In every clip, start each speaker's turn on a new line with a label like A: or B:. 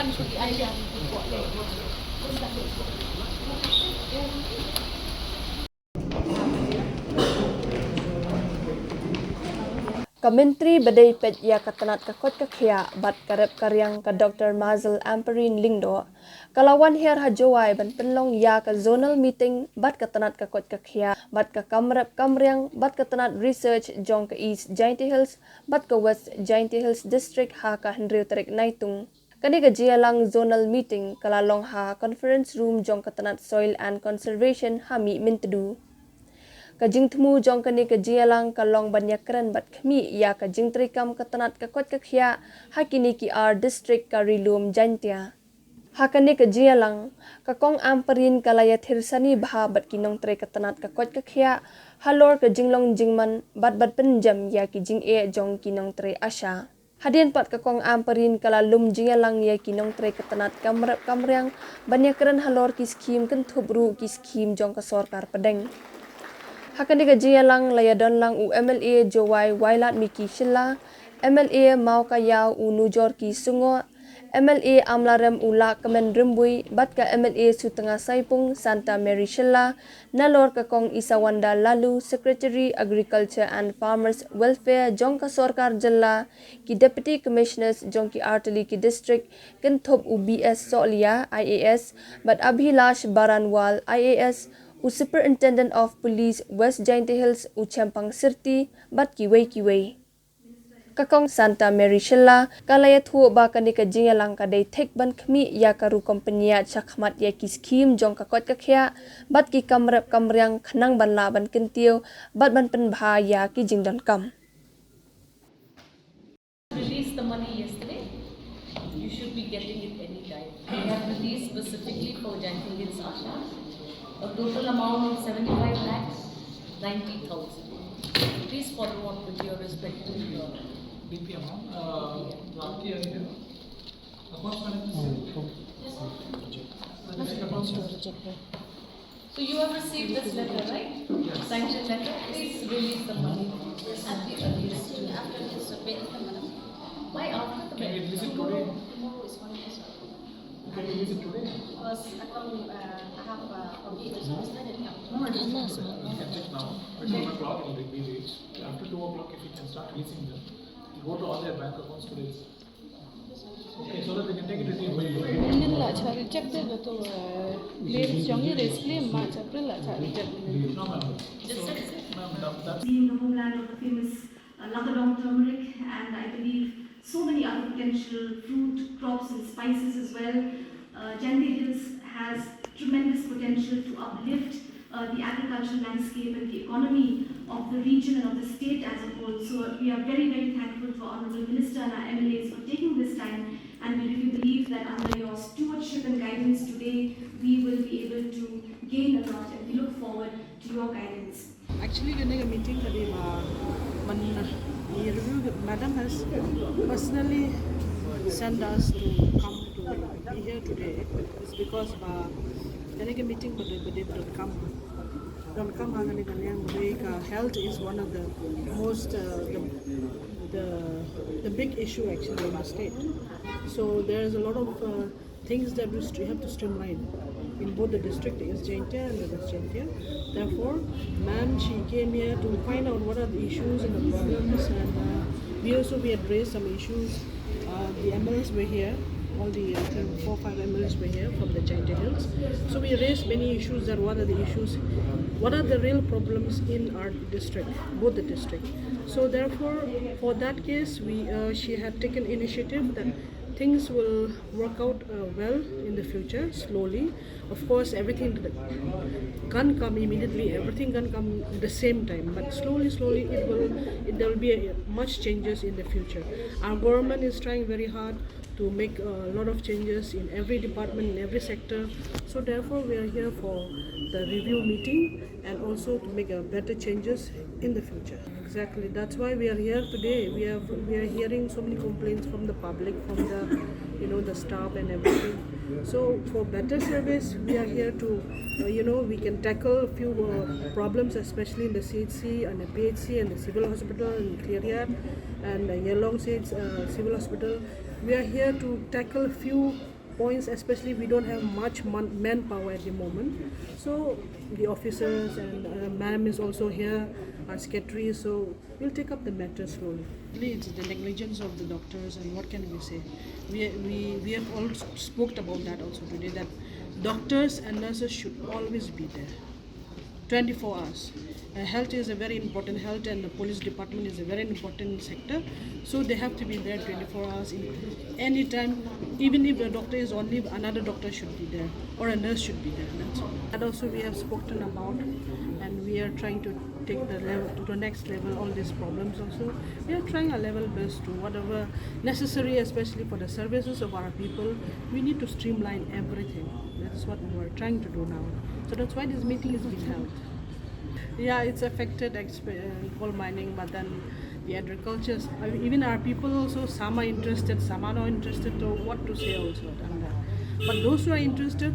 A: Kementri Badai Pet Ya Katanat ka Koit ka Khiah bat karep ka Riang ka Dr. Mazal Ampareen Lingdo kalawan her hajowai ban penlong ya ka zonal meeting bat katanat ka Koit ka Khiah bat ka kamrep kamriang bat katanat research jong ka East Jaintia Hills bat ka West Jaintia Hills District ha ka Hendriu Tarik Naitung kani ka ialang zonal meeting kalalong ha conference room jong katanat soil and conservation hami mintedu Kajing temu jong kani ka ialang kalong banyakran bat kami ya kajing trikam katanat ka Koit ka Khiah hakini ki R district ka Rilum Jaintia. Hakani ka ialang kakong Ampareen kalaya thirsani baha bat kinong tre katanat ka Koit ka Khiah halor ka jinglong jingman bat penjam ya ki jing jong kinong tre asya. Hadin pat kakong Ampareen kalalum ialang ya kinong tre katanat kamrap kamriang banyakran halor ki skim kan thubru ki skim jong ka sorkar pedeng. Hakani ka ialang layadon lang u MLA Jowai Wailat Miki Syllad, MLA Mau Kayau u Nujor Ki Sungo, MLA Amlarem u La Kemen Rimbui, bat ka MLA Sutengah Saipung Santa Mary Syllad, nalor ka kong Isawanda Lalu, Secretary Agriculture and Farmers Welfare Jong ka Sorkar Jalla, ki Deputy Commissioners Jong ki Artili ki District, Kentop u BS Solia IAS, bat Abhilash Baranwal IAS, u Superintendent of Police West Jaintia Hills u Chempang Sirti bat kiway. Kakong Santa Mary Syllad kalaya thuo ba kani ka ialang kadai thek ban khmi ya karu kompanya chakmat ya ki skim jong ka Koit ka Khiah bat ki kamrap kamriang khnang ban la ban kentio bat ban pen bha ya ki jingdon kam.
B: Released the money yesterday. You should be getting it any time. We have released specifically for Jaintia Hills Asha. A total amount of 75 lakhs 90,000. Please follow up with your respective
C: BP amount.
B: So you have received this letter, right?
C: Yes.
B: Sanction letter. Please release the money at the earliest.
D: After this, madam.
B: Why after the
C: Can we release it today?
D: Tomorrow is 1 year, sir.
C: Can we release it today?
D: Because I have computers hosted and
C: No, it is not. You can check now. At 1 o'clock it will be reached. After 2 o'clock, if you can start releasing them, you go to all their bank accounts today. Okay, so that they can take it with you.
E: Nila cha reject the to claim jongi raise claim March April la cha reject.
C: No, ma'am.
B: Just
C: So,
B: say
C: ma'am, that's
F: being the homeland of the famous Lakadong turmeric, and I believe so many other potential fruit, crops and spices as well. Jaintia Hills has tremendous potential to uplift the agricultural landscape and the economy of the region and of the state as a whole. So we are very, very thankful to our Honourable Minister and our MLAs for taking this time, and we really believe that under your stewardship and guidance today, we will be able to gain a lot, and we look forward to your guidance.
E: Actually, during a meeting today, Madam has personally sent us to come to be here today. It's because during a meeting today, don't come health is one of the most the big issue actually in the state. So there is a lot of things that we have to streamline in both the district, East Jaintia and the West Jaintia. Therefore, ma'am, she came here to find out what are the issues and the problems, and we had raised some issues. The MLAs were here, all the 4 or 5 MLAs were here from the Jaintia Hills. So we raised many issues, that what are the issues, what are the real problems in our district, both the district. So therefore, for that case, she had taken initiative that things will work out well in the future, slowly. Of course, everything can't come immediately, everything can't come at the same time, but slowly there will be much changes in the future. Our government is trying very hard to make a lot of changes in every department, in every sector. So therefore, we are here for the review meeting and also to make better changes in the future. Exactly. That's why we are here today. We are hearing so many complaints from the public, from the staff and everything. So for better service, we are here to we can tackle a few problems, especially in the CHC and the PHC and the civil hospital and Khiah and the Yalong Civil Hospital. We are here to tackle a few points, especially we don't have much manpower at the moment. So the officers and madam is also here, our secretary, so we'll take up the matter slowly. Really, it's the negligence of the doctors, and what can we say? We have all spoke about that also today, that doctors and nurses should always be there 24 hours. Health is a very important, health and the police department is a very important sector, so they have to be there 24 hours in any time. Even if the doctor is on leave, another doctor should be there or a nurse should be there. That's all. That also we have spoken about, and we are trying to take the level to the next level. All these problems also, we are trying our level best to whatever necessary, especially for the services of our people. We need to streamline everything. That's what we are trying to do now. So that's why this meeting is being held. Yeah, it's affected coal mining, but then the agriculture, even our people also, some are interested, some are not interested, so what to say also. And, but those who are interested,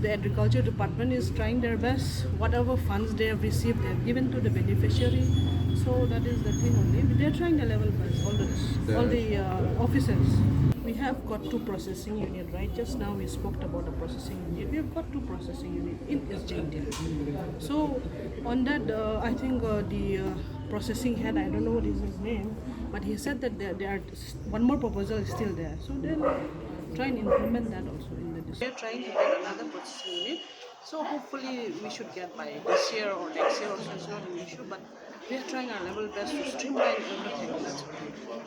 E: the agriculture department is trying their best. Whatever funds they have received, they have given to the beneficiary. So that is the thing only. They're trying their level best, all the officers. We have got 2 processing units, right? Just now we spoke about the processing unit. We have got 2 processing units in Jaintia. So on that, I think the processing head, I don't know what is his name, but he said that there are one more proposal is still there. So then try and implement that also in the district. We are trying to get another processing unit. So hopefully we should get by this year or next year also. It's not an issue, but we are trying our level best to streamline everything. That's all.